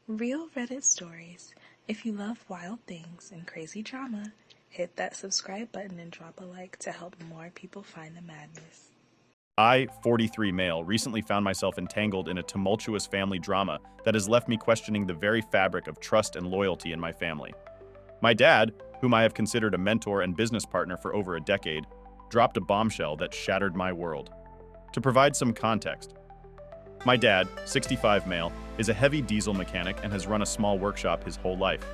Real Reddit stories. If you love wild things and crazy drama, hit that subscribe button and drop a like to help more people find the madness. I, 43 male, recently found myself entangled in a tumultuous family drama that has left me questioning the very fabric of trust and loyalty in my family. My dad, whom I have considered a mentor and business partner for over a decade, dropped a bombshell that shattered my world. To provide some context, my dad, 65 male, is a heavy diesel mechanic and has run a small workshop his whole life.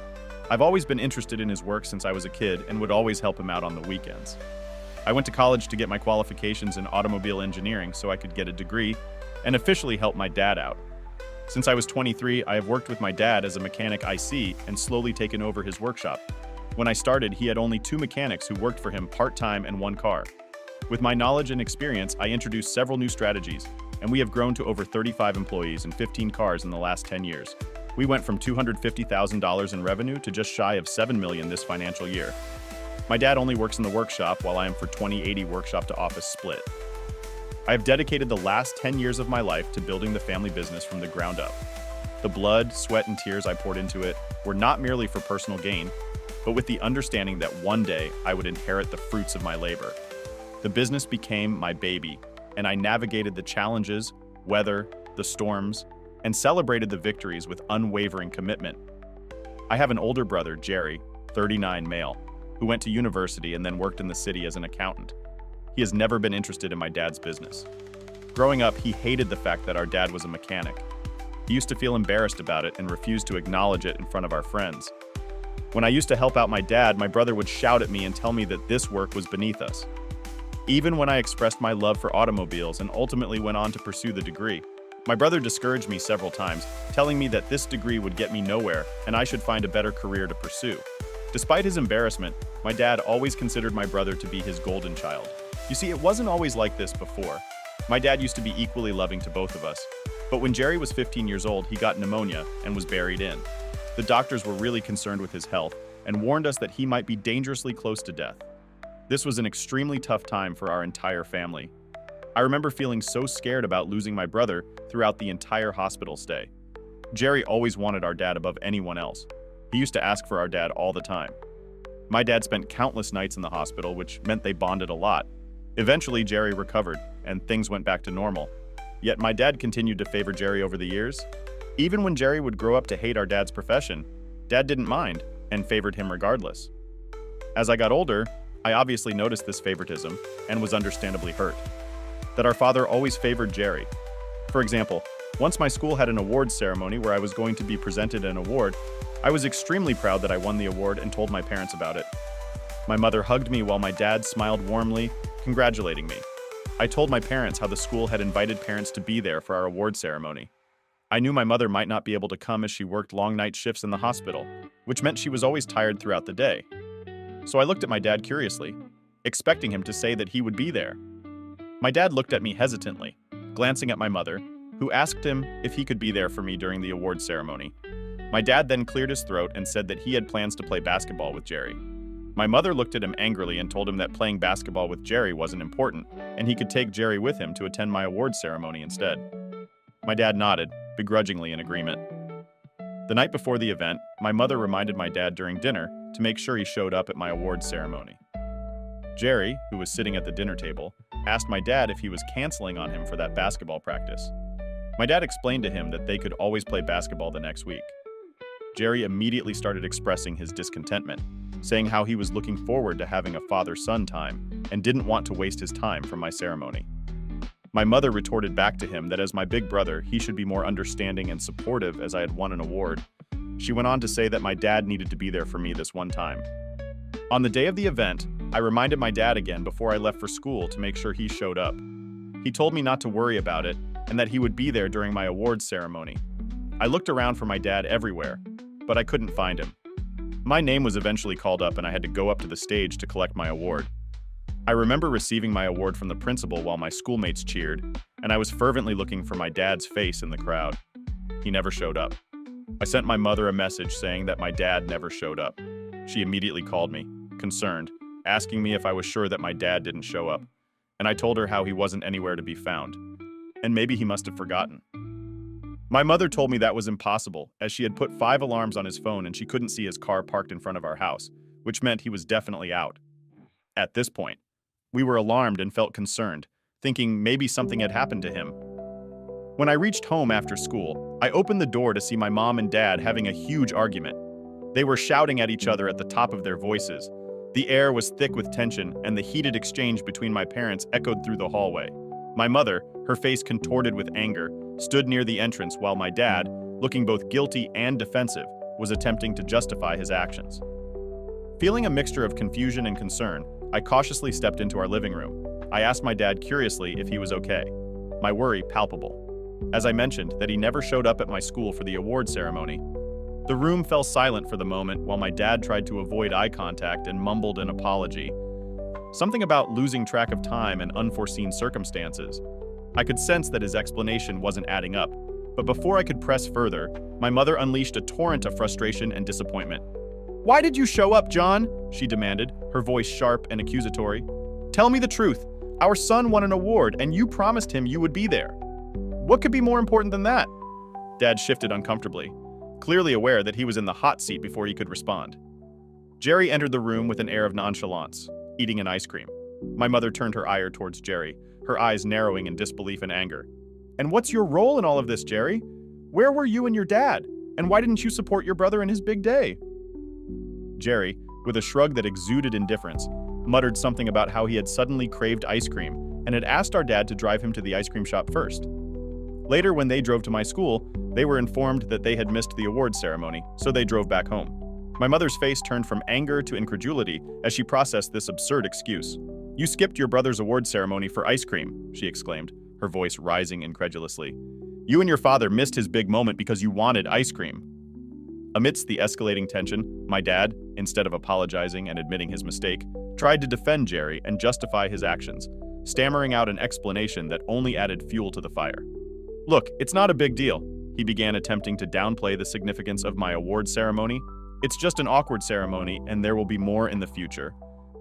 I've always been interested in his work since I was a kid and would always help him out on the weekends. I went to college to get my qualifications in automobile engineering so I could get a degree and officially help my dad out. Since I was 23, I have worked with my dad as a mechanic IC and slowly taken over his workshop. When I started, he had only 2 mechanics who worked for him part-time and 1 car. With my knowledge and experience, I introduced several new strategies, and we have grown to over 35 employees and 15 cars in the last 10 years. We went from $250,000 in revenue to just shy of $7 million this financial year. My dad only works in the workshop while I am for 20/80 workshop to office split. I have dedicated the last 10 years of my life to building the family business from the ground up. The blood, sweat, and tears I poured into it were not merely for personal gain, but with the understanding that one day I would inherit the fruits of my labor. The business became my baby, and I navigated the challenges, weather, the storms, and celebrated the victories with unwavering commitment. I have an older brother, Jerry, 39 male, who went to university and then worked in the city as an accountant. He has never been interested in my dad's business. Growing up, he hated the fact that our dad was a mechanic. He used to feel embarrassed about it and refused to acknowledge it in front of our friends. When I used to help out my dad, my brother would shout at me and tell me that this work was beneath us. Even when I expressed my love for automobiles and ultimately went on to pursue the degree, my brother discouraged me several times, telling me that this degree would get me nowhere and I should find a better career to pursue. Despite his embarrassment, my dad always considered my brother to be his golden child. You see, it wasn't always like this before. My dad used to be equally loving to both of us. But when Jerry was 15 years old, he got pneumonia and was buried in. The doctors were really concerned with his health and warned us that he might be dangerously close to death. This was an extremely tough time for our entire family. I remember feeling so scared about losing my brother throughout the entire hospital stay. Jerry always wanted our dad above anyone else. He used to ask for our dad all the time. My dad spent countless nights in the hospital, which meant they bonded a lot. Eventually, Jerry recovered, and things went back to normal. Yet my dad continued to favor Jerry over the years. Even when Jerry would grow up to hate our dad's profession, Dad didn't mind and favored him regardless. As I got older, I obviously noticed this favoritism and was understandably hurt. That our father always favored Jerry. For example, once my school had an awards ceremony where I was going to be presented an award, I was extremely proud that I won the award and told my parents about it. My mother hugged me while my dad smiled warmly, congratulating me. I told my parents how the school had invited parents to be there for our award ceremony. I knew my mother might not be able to come as she worked long night shifts in the hospital, which meant she was always tired throughout the day. So I looked at my dad curiously, expecting him to say that he would be there. My dad looked at me hesitantly, glancing at my mother, who asked him if he could be there for me during the award ceremony. My dad then cleared his throat and said that he had plans to play basketball with Jerry. My mother looked at him angrily and told him that playing basketball with Jerry wasn't important, and he could take Jerry with him to attend my award ceremony instead. My dad nodded, begrudgingly in agreement. The night before the event, my mother reminded my dad during dinner to make sure he showed up at my awards ceremony. Jerry, who was sitting at the dinner table, asked my dad if he was canceling on him for that basketball practice. My dad explained to him that they could always play basketball the next week. Jerry immediately started expressing his discontentment, saying how he was looking forward to having a father-son time and didn't want to waste his time from my ceremony. My mother retorted back to him that as my big brother, he should be more understanding and supportive as I had won an award. She went on to say that my dad needed to be there for me this one time. On the day of the event, I reminded my dad again before I left for school to make sure he showed up. He told me not to worry about it and that he would be there during my awards ceremony. I looked around for my dad everywhere, but I couldn't find him. My name was eventually called up and I had to go up to the stage to collect my award. I remember receiving my award from the principal while my schoolmates cheered, and I was fervently looking for my dad's face in the crowd. He never showed up. I sent my mother a message saying that my dad never showed up. She immediately called me, concerned, asking me if I was sure that my dad didn't show up, and I told her how he wasn't anywhere to be found, and maybe he must have forgotten. My mother told me that was impossible, as she had put 5 alarms on his phone and she couldn't see his car parked in front of our house, which meant he was definitely out. At this point, we were alarmed and felt concerned, thinking maybe something had happened to him. When I reached home after school, I opened the door to see my mom and dad having a huge argument. They were shouting at each other at the top of their voices. The air was thick with tension, and the heated exchange between my parents echoed through the hallway. My mother, her face contorted with anger, stood near the entrance while my dad, looking both guilty and defensive, was attempting to justify his actions. Feeling a mixture of confusion and concern, I cautiously stepped into our living room. I asked my dad curiously if he was okay, my worry palpable. As I mentioned that he never showed up at my school for the award ceremony, the room fell silent for the moment while my dad tried to avoid eye contact and mumbled an apology. Something about losing track of time and unforeseen circumstances. I could sense that his explanation wasn't adding up, but before I could press further, my mother unleashed a torrent of frustration and disappointment. "Why did you show up, John?" she demanded, her voice sharp and accusatory. "Tell me the truth. Our son won an award, and you promised him you would be there. What could be more important than that?" Dad shifted uncomfortably, clearly aware that he was in the hot seat before he could respond. Jerry entered the room with an air of nonchalance, eating an ice cream. My mother turned her ire towards Jerry, her eyes narrowing in disbelief and anger. "And what's your role in all of this, Jerry? Where were you and your dad? And why didn't you support your brother in his big day?" Jerry, with a shrug that exuded indifference, muttered something about how he had suddenly craved ice cream and had asked our dad to drive him to the ice cream shop first. Later, when they drove to my school, they were informed that they had missed the awards ceremony, so they drove back home. My mother's face turned from anger to incredulity as she processed this absurd excuse. "You skipped your brother's awards ceremony for ice cream," she exclaimed, her voice rising incredulously. "You and your father missed his big moment because you wanted ice cream." Amidst the escalating tension, my dad, instead of apologizing and admitting his mistake, tried to defend Jerry and justify his actions, stammering out an explanation that only added fuel to the fire. "Look, it's not a big deal," he began, attempting to downplay the significance of my award ceremony. "It's just an awkward ceremony, and there will be more in the future.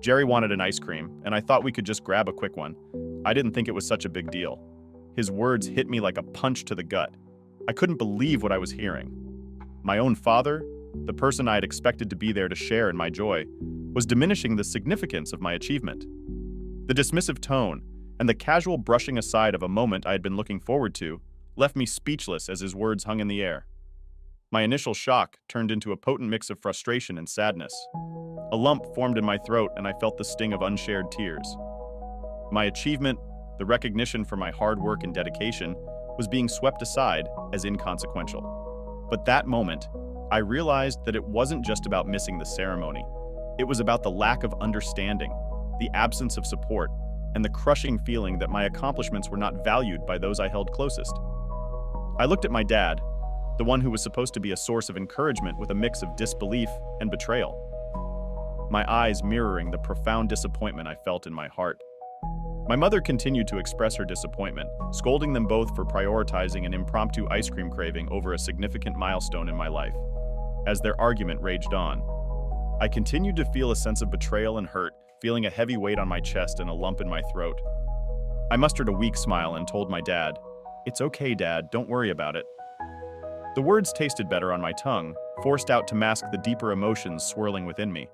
Jerry wanted an ice cream, and I thought we could just grab a quick one. I didn't think it was such a big deal." His words hit me like a punch to the gut. I couldn't believe what I was hearing. My own father, the person I had expected to be there to share in my joy, was diminishing the significance of my achievement. The dismissive tone and the casual brushing aside of a moment I had been looking forward to left me speechless as his words hung in the air. My initial shock turned into a potent mix of frustration and sadness. A lump formed in my throat and I felt the sting of unshared tears. My achievement, the recognition for my hard work and dedication, was being swept aside as inconsequential. But that moment, I realized that it wasn't just about missing the ceremony. It was about the lack of understanding, the absence of support, and the crushing feeling that my accomplishments were not valued by those I held closest. I looked at my dad, the one who was supposed to be a source of encouragement, with a mix of disbelief and betrayal, my eyes mirroring the profound disappointment I felt in my heart. My mother continued to express her disappointment, scolding them both for prioritizing an impromptu ice cream craving over a significant milestone in my life. As their argument raged on, I continued to feel a sense of betrayal and hurt, feeling a heavy weight on my chest and a lump in my throat. I mustered a weak smile and told my dad, "It's okay, Dad, don't worry about it." The words tasted better on my tongue, forced out to mask the deeper emotions swirling within me.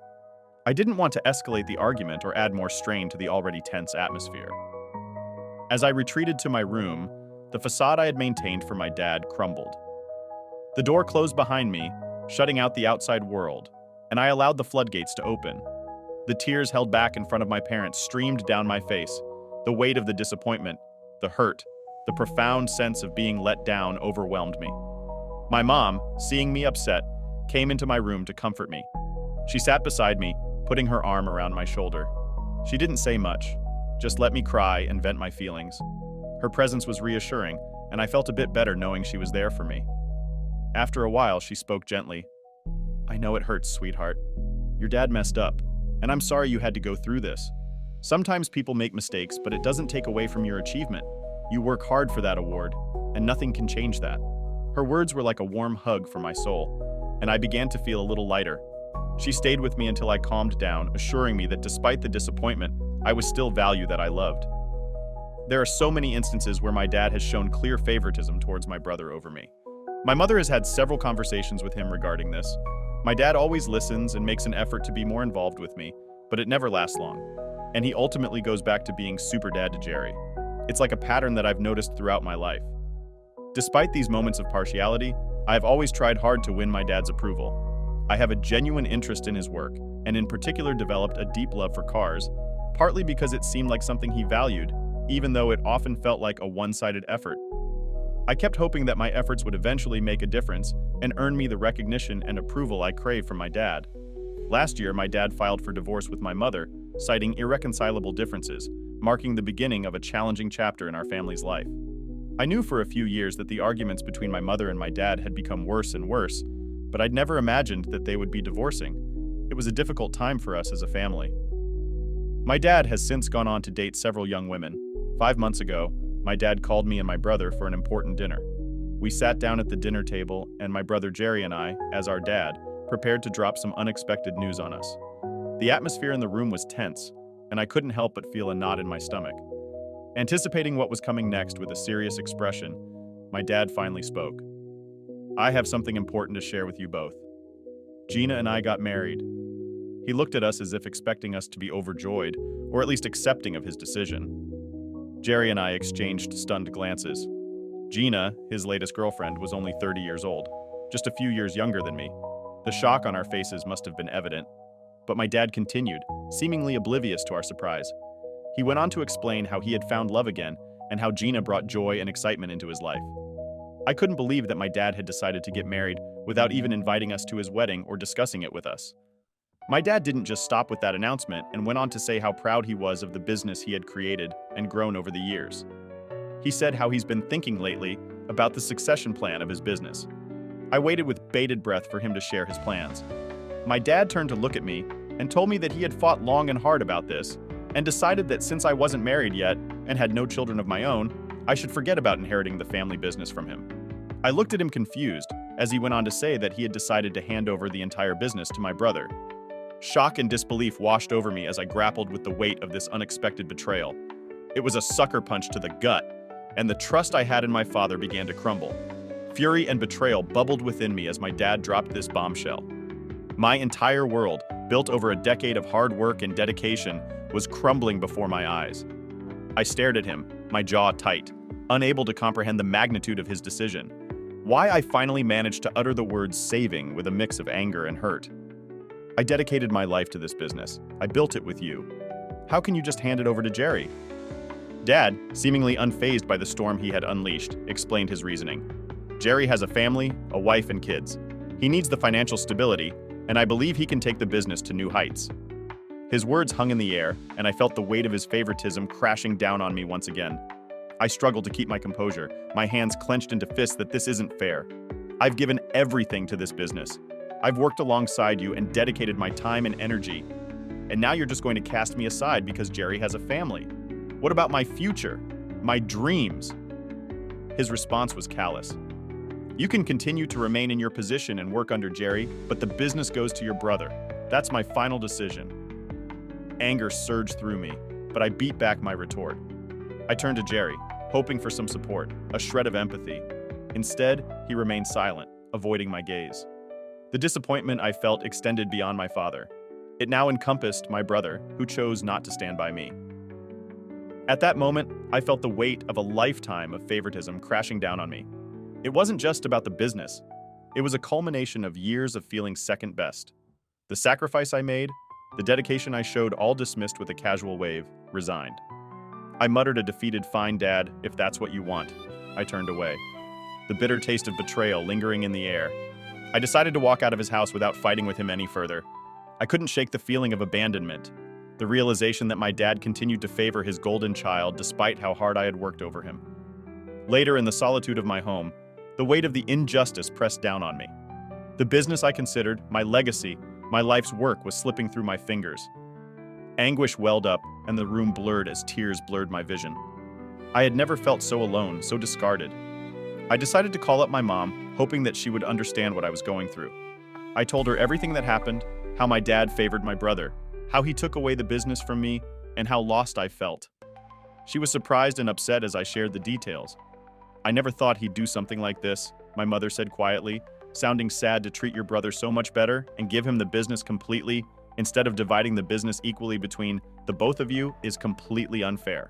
I didn't want to escalate the argument or add more strain to the already tense atmosphere. As I retreated to my room, the facade I had maintained for my dad crumbled. The door closed behind me, shutting out the outside world, and I allowed the floodgates to open. The tears held back in front of my parents streamed down my face. The weight of the disappointment, the hurt, the profound sense of being let down overwhelmed me. My mom, seeing me upset, came into my room to comfort me. She sat beside me, putting her arm around my shoulder. She didn't say much, just let me cry and vent my feelings. Her presence was reassuring, and I felt a bit better knowing she was there for me. After a while, she spoke gently. "I know it hurts, sweetheart. Your dad messed up, and I'm sorry you had to go through this. Sometimes people make mistakes, but it doesn't take away from your achievement. You work hard for that award, and nothing can change that." Her words were like a warm hug for my soul, and I began to feel a little lighter. She stayed with me until I calmed down, assuring me that despite the disappointment, I was still valued, that I loved. There are so many instances where my dad has shown clear favoritism towards my brother over me. My mother has had several conversations with him regarding this. My dad always listens and makes an effort to be more involved with me, but it never lasts long. And he ultimately goes back to being super dad to Jerry. It's like a pattern that I've noticed throughout my life. Despite these moments of partiality, I have always tried hard to win my dad's approval. I have a genuine interest in his work, and in particular developed a deep love for cars, partly because it seemed like something he valued, even though it often felt like a one-sided effort. I kept hoping that my efforts would eventually make a difference and earn me the recognition and approval I crave from my dad. Last year, my dad filed for divorce with my mother, citing irreconcilable differences, marking the beginning of a challenging chapter in our family's life. I knew for a few years that the arguments between my mother and my dad had become worse and worse, but I'd never imagined that they would be divorcing. It was a difficult time for us as a family. My dad has since gone on to date several young women. 5 months ago, my dad called me and my brother for an important dinner. We sat down at the dinner table, and my brother Jerry and I, as our dad, prepared to drop some unexpected news on us. The atmosphere in the room was tense, and I couldn't help but feel a knot in my stomach. Anticipating what was coming next with a serious expression, my dad finally spoke. "I have something important to share with you both. Gina and I got married." He looked at us as if expecting us to be overjoyed, or at least accepting of his decision. Jerry and I exchanged stunned glances. Gina, his latest girlfriend, was only 30 years old, just a few years younger than me. The shock on our faces must have been evident. But my dad continued, seemingly oblivious to our surprise. He went on to explain how he had found love again and how Gina brought joy and excitement into his life. I couldn't believe that my dad had decided to get married without even inviting us to his wedding or discussing it with us. My dad didn't just stop with that announcement and went on to say how proud he was of the business he had created and grown over the years. He said how he's been thinking lately about the succession plan of his business. I waited with bated breath for him to share his plans. My dad turned to look at me and told me that he had fought long and hard about this and decided that since I wasn't married yet and had no children of my own, I should forget about inheriting the family business from him. I looked at him confused as he went on to say that he had decided to hand over the entire business to my brother. Shock and disbelief washed over me as I grappled with the weight of this unexpected betrayal. It was a sucker punch to the gut, and the trust I had in my father began to crumble. Fury and betrayal bubbled within me as my dad dropped this bombshell. My entire world, built over a decade of hard work and dedication, was crumbling before my eyes. I stared at him, my jaw tight, unable to comprehend the magnitude of his decision. Why I finally managed to utter the words saving with a mix of anger and hurt. "I dedicated my life to this business. I built it with you. How can you just hand it over to Jerry?" Dad, seemingly unfazed by the storm he had unleashed, explained his reasoning. "Jerry has a family, a wife, and kids. He needs the financial stability, and I believe he can take the business to new heights." His words hung in the air, and I felt the weight of his favoritism crashing down on me once again. I struggled to keep my composure, my hands clenched into fists that this isn't fair. I've given everything to this business. I've worked alongside you and dedicated my time and energy. And now you're just going to cast me aside because Jerry has a family. What about my future? My dreams? His response was callous. "You can continue to remain in your position and work under Jerry, but the business goes to your brother. That's my final decision." Anger surged through me, but I beat back my retort. I turned to Jerry, hoping for some support, a shred of empathy. Instead, he remained silent, avoiding my gaze. The disappointment I felt extended beyond my father. It now encompassed my brother, who chose not to stand by me. At that moment, I felt the weight of a lifetime of favoritism crashing down on me. It wasn't just about the business. It was a culmination of years of feeling second best. The sacrifice I made, the dedication I showed, all dismissed with a casual wave, resigned. I muttered a defeated "Fine, Dad, if that's what you want." I turned away, the bitter taste of betrayal lingering in the air. I decided to walk out of his house without fighting with him any further. I couldn't shake the feeling of abandonment, the realization that my dad continued to favor his golden child despite how hard I had worked over him. Later, in the solitude of my home, the weight of the injustice pressed down on me. The business I considered, my legacy, my life's work was slipping through my fingers. Anguish welled up, and the room blurred as tears blurred my vision. I had never felt so alone, so discarded. I decided to call up my mom, hoping that she would understand what I was going through. I told her everything that happened, how my dad favored my brother, how he took away the business from me, and how lost I felt. She was surprised and upset as I shared the details. "I never thought he'd do something like this. my mother said quietly, sounding sad to treat your brother so much better and give him the business completely instead of dividing the business equally between the both of you is completely unfair.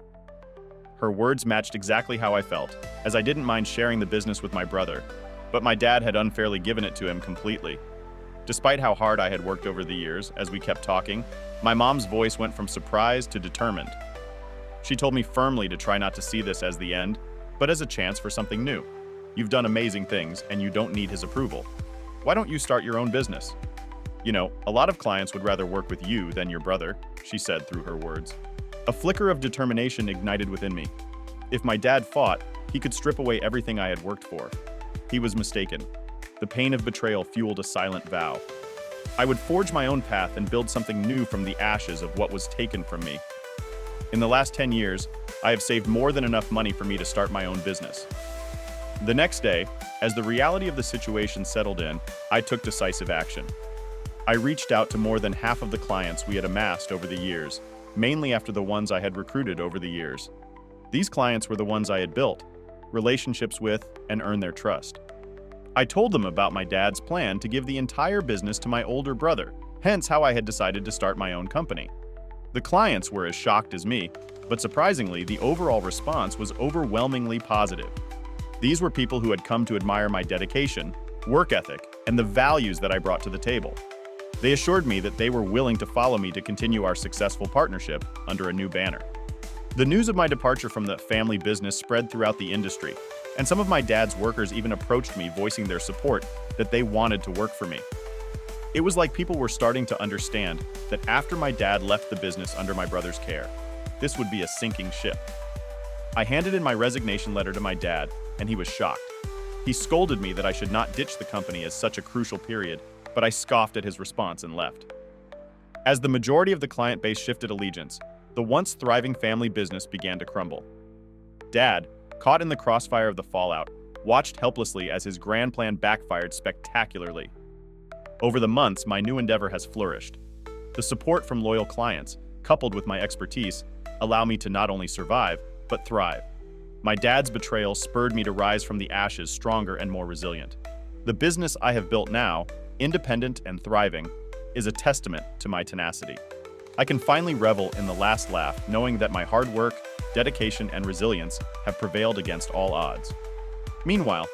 Her words matched exactly how I felt, as I didn't mind sharing the business with my brother, but my dad had unfairly given it to him completely. Despite how hard I had worked over the years, as we kept talking, my mom's voice went from surprised to determined. She told me firmly to try not to see this as the end, but as a chance for something new. You've done amazing things, and you don't need his approval. Why don't you start your own business? You know, a lot of clients would rather work with you than your brother, she said through her words. A flicker of determination ignited within me. If my dad fought, he could strip away everything I had worked for. He was mistaken. The pain of betrayal fueled a silent vow. I would forge my own path and build something new from the ashes of what was taken from me. In the last 10 years, I have saved more than enough money for me to start my own business. The next day, as the reality of the situation settled in, I took decisive action. I reached out to more than half of the clients we had amassed over the years, mainly after the ones I had recruited over the years. These clients were the ones I had built relationships with and earned their trust. I told them about my dad's plan to give the entire business to my older brother, hence how I had decided to start my own company. The clients were as shocked as me, but surprisingly, the overall response was overwhelmingly positive. These were people who had come to admire my dedication, work ethic, and the values that I brought to the table. They assured me that they were willing to follow me to continue our successful partnership under a new banner. The news of my departure from the family business spread throughout the industry, and some of my dad's workers even approached me voicing their support that they wanted to work for me. It was like people were starting to understand that after my dad left the business under my brother's care, this would be a sinking ship. I handed in my resignation letter to my dad, and he was shocked. He scolded me that I should not ditch the company as such a crucial period, but I scoffed at his response and left. As the majority of the client base shifted allegiance, the once thriving family business began to crumble. Dad, caught in the crossfire of the fallout, watched helplessly as his grand plan backfired spectacularly. Over the months, my new endeavor has flourished. The support from loyal clients, coupled with my expertise, allow me to not only survive, but thrive. My dad's betrayal spurred me to rise from the ashes stronger and more resilient. The business I have built now, independent and thriving, is a testament to my tenacity. I can finally revel in the last laugh, knowing that my hard work, dedication, and resilience have prevailed against all odds. Meanwhile,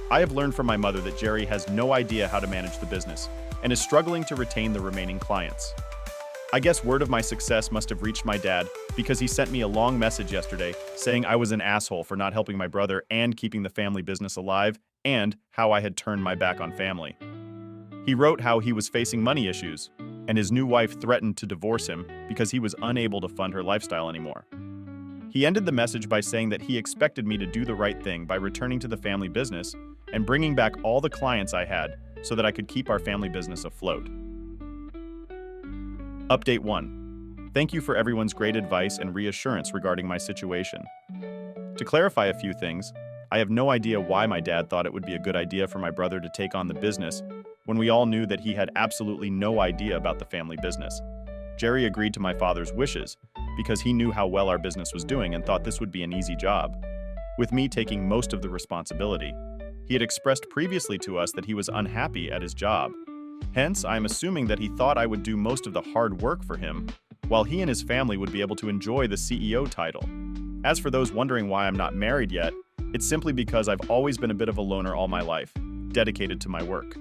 I have learned from my mother that Jerry has no idea how to manage the business and is struggling to retain the remaining clients. I guess word of my success must have reached my dad because he sent me a long message yesterday saying I was an asshole for not helping my brother and keeping the family business alive and how I had turned my back on family. He wrote how he was facing money issues and his new wife threatened to divorce him because he was unable to fund her lifestyle anymore. He ended the message by saying that he expected me to do the right thing by returning to the family business and bringing back all the clients I had so that I could keep our family business afloat. Update 1. Thank you for everyone's great advice and reassurance regarding my situation. To clarify a few things, I have no idea why my dad thought it would be a good idea for my brother to take on the business when we all knew that he had absolutely no idea about the family business. Jerry agreed to my father's wishes because he knew how well our business was doing and thought this would be an easy job, with me taking most of the responsibility. He had expressed previously to us that he was unhappy at his job. Hence, I am assuming that he thought I would do most of the hard work for him, while he and his family would be able to enjoy the CEO title. As for those wondering why I'm not married yet, it's simply because I've always been a bit of a loner all my life, dedicated to my work.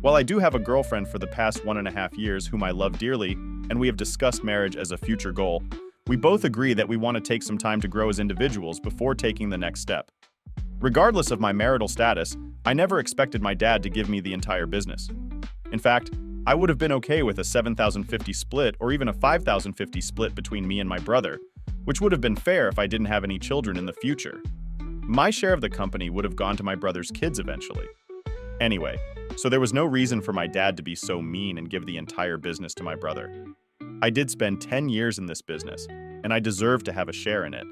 While I do have a girlfriend for the past 1.5 years whom I love dearly, and we have discussed marriage as a future goal, we both agree that we want to take some time to grow as individuals before taking the next step. Regardless of my marital status, I never expected my dad to give me the entire business. In fact, I would have been okay with a 7,050 split or even a 5,050 split between me and my brother, which would have been fair if I didn't have any children in the future. My share of the company would have gone to my brother's kids eventually. Anyway, so there was no reason for my dad to be so mean and give the entire business to my brother. I did spend 10 years in this business, and I deserve to have a share in it.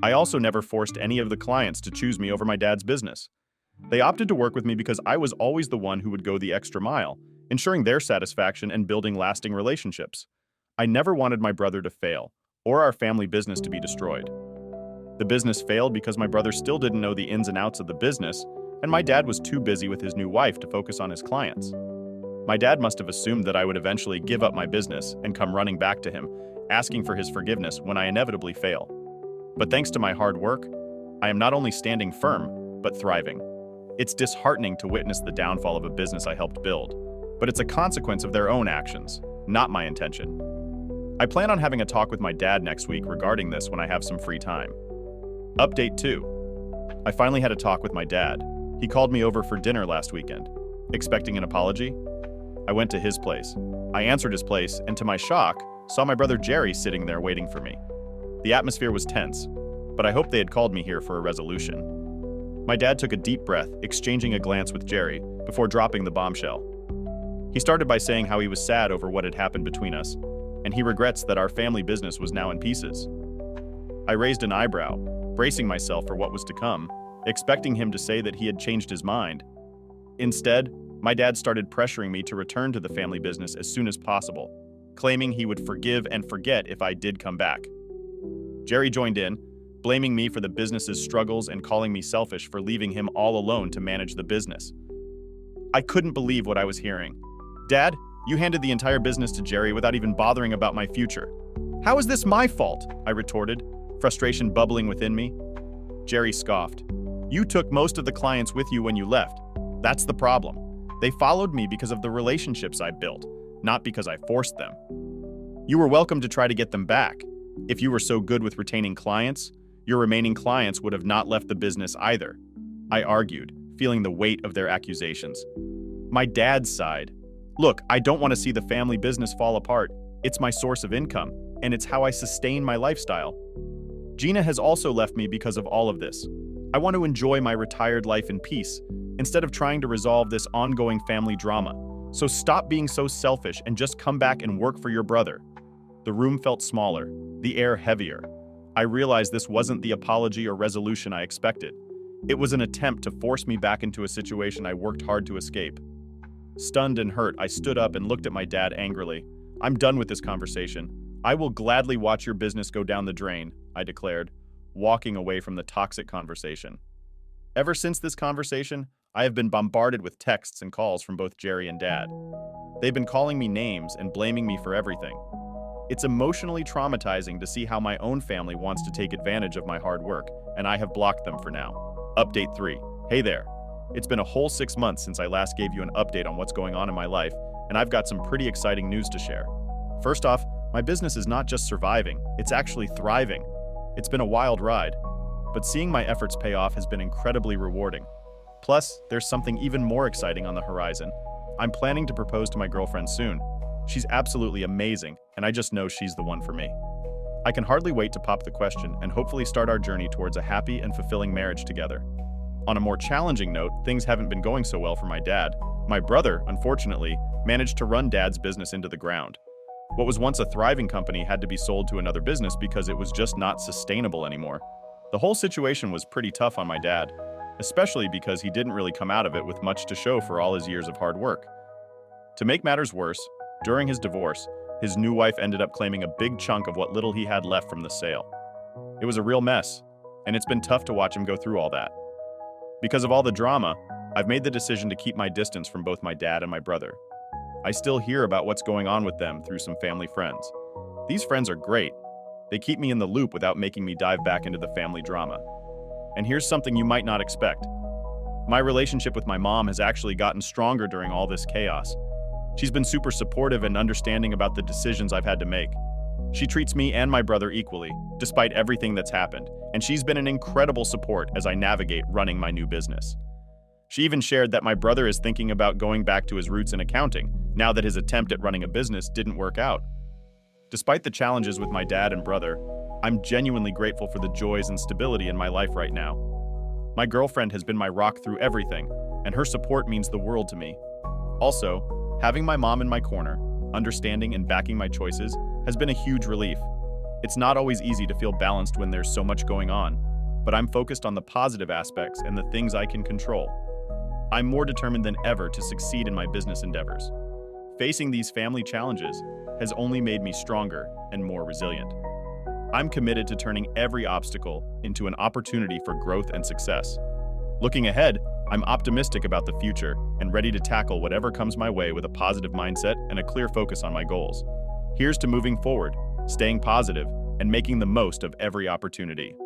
I also never forced any of the clients to choose me over my dad's business. They opted to work with me because I was always the one who would go the extra mile, ensuring their satisfaction and building lasting relationships. I never wanted my brother to fail, or our family business to be destroyed. The business failed because my brother still didn't know the ins and outs of the business, and my dad was too busy with his new wife to focus on his clients. My dad must have assumed that I would eventually give up my business and come running back to him, asking for his forgiveness when I inevitably fail. But thanks to my hard work, I am not only standing firm, but thriving. It's disheartening to witness the downfall of a business I helped build, but it's a consequence of their own actions, not my intention. I plan on having a talk with my dad next week regarding this when I have some free time. Update 2. I finally had a talk with my dad. He called me over for dinner last weekend. Expecting an apology? I went to his place. I answered his place, and to my shock, saw my brother Jerry sitting there waiting for me. The atmosphere was tense, but I hoped they had called me here for a resolution. My dad took a deep breath, exchanging a glance with Jerry, before dropping the bombshell. He started by saying how he was sad over what had happened between us, and he regrets that our family business was now in pieces. I raised an eyebrow, bracing myself for what was to come, expecting him to say that he had changed his mind. Instead, my dad started pressuring me to return to the family business as soon as possible, claiming he would forgive and forget if I did come back. Jerry joined in, blaming me for the business's struggles and calling me selfish for leaving him all alone to manage the business. I couldn't believe what I was hearing. Dad, you handed the entire business to Jerry without even bothering about my future. How is this my fault? I retorted, frustration bubbling within me. Jerry scoffed. You took most of the clients with you when you left. That's the problem. They followed me because of the relationships I built, not because I forced them. You were welcome to try to get them back. If you were so good with retaining clients, your remaining clients would have not left the business either. I argued, feeling the weight of their accusations. My dad sighed. Look, I don't want to see the family business fall apart. It's my source of income, and it's how I sustain my lifestyle. Gina has also left me because of all of this. I want to enjoy my retired life in peace, instead of trying to resolve this ongoing family drama. So stop being so selfish and just come back and work for your brother. The room felt smaller, the air heavier. I realized this wasn't the apology or resolution I expected. It was an attempt to force me back into a situation I worked hard to escape. Stunned and hurt, I stood up and looked at my dad angrily. I'm done with this conversation. I will gladly watch your business go down the drain, I declared, walking away from the toxic conversation. Ever since this conversation, I have been bombarded with texts and calls from both Jerry and Dad. They've been calling me names and blaming me for everything. It's emotionally traumatizing to see how my own family wants to take advantage of my hard work, and I have blocked them for now. Update 3. Hey there. It's been a whole 6 months since I last gave you an update on what's going on in my life, and I've got some pretty exciting news to share. First off, my business is not just surviving, it's actually thriving. It's been a wild ride, but seeing my efforts pay off has been incredibly rewarding. Plus, there's something even more exciting on the horizon. I'm planning to propose to my girlfriend soon. She's absolutely amazing, and I just know she's the one for me. I can hardly wait to pop the question and hopefully start our journey towards a happy and fulfilling marriage together. On a more challenging note, things haven't been going so well for my dad. My brother, unfortunately, managed to run Dad's business into the ground. What was once a thriving company had to be sold to another business because it was just not sustainable anymore. The whole situation was pretty tough on my dad, especially because he didn't really come out of it with much to show for all his years of hard work. To make matters worse, during his divorce, his new wife ended up claiming a big chunk of what little he had left from the sale. It was a real mess, and it's been tough to watch him go through all that. Because of all the drama, I've made the decision to keep my distance from both my dad and my brother. I still hear about what's going on with them through some family friends. These friends are great. They keep me in the loop without making me dive back into the family drama. And here's something you might not expect. My relationship with my mom has actually gotten stronger during all this chaos. She's been super supportive and understanding about the decisions I've had to make. She treats me and my brother equally, despite everything that's happened, and she's been an incredible support as I navigate running my new business. She even shared that my brother is thinking about going back to his roots in accounting, now that his attempt at running a business didn't work out. Despite the challenges with my dad and brother, I'm genuinely grateful for the joys and stability in my life right now. My girlfriend has been my rock through everything, and her support means the world to me. Also, having my mom in my corner, understanding and backing my choices, has been a huge relief. It's not always easy to feel balanced when there's so much going on, but I'm focused on the positive aspects and the things I can control. I'm more determined than ever to succeed in my business endeavors. Facing these family challenges has only made me stronger and more resilient. I'm committed to turning every obstacle into an opportunity for growth and success. Looking ahead, I'm optimistic about the future and ready to tackle whatever comes my way with a positive mindset and a clear focus on my goals. Here's to moving forward, staying positive, and making the most of every opportunity.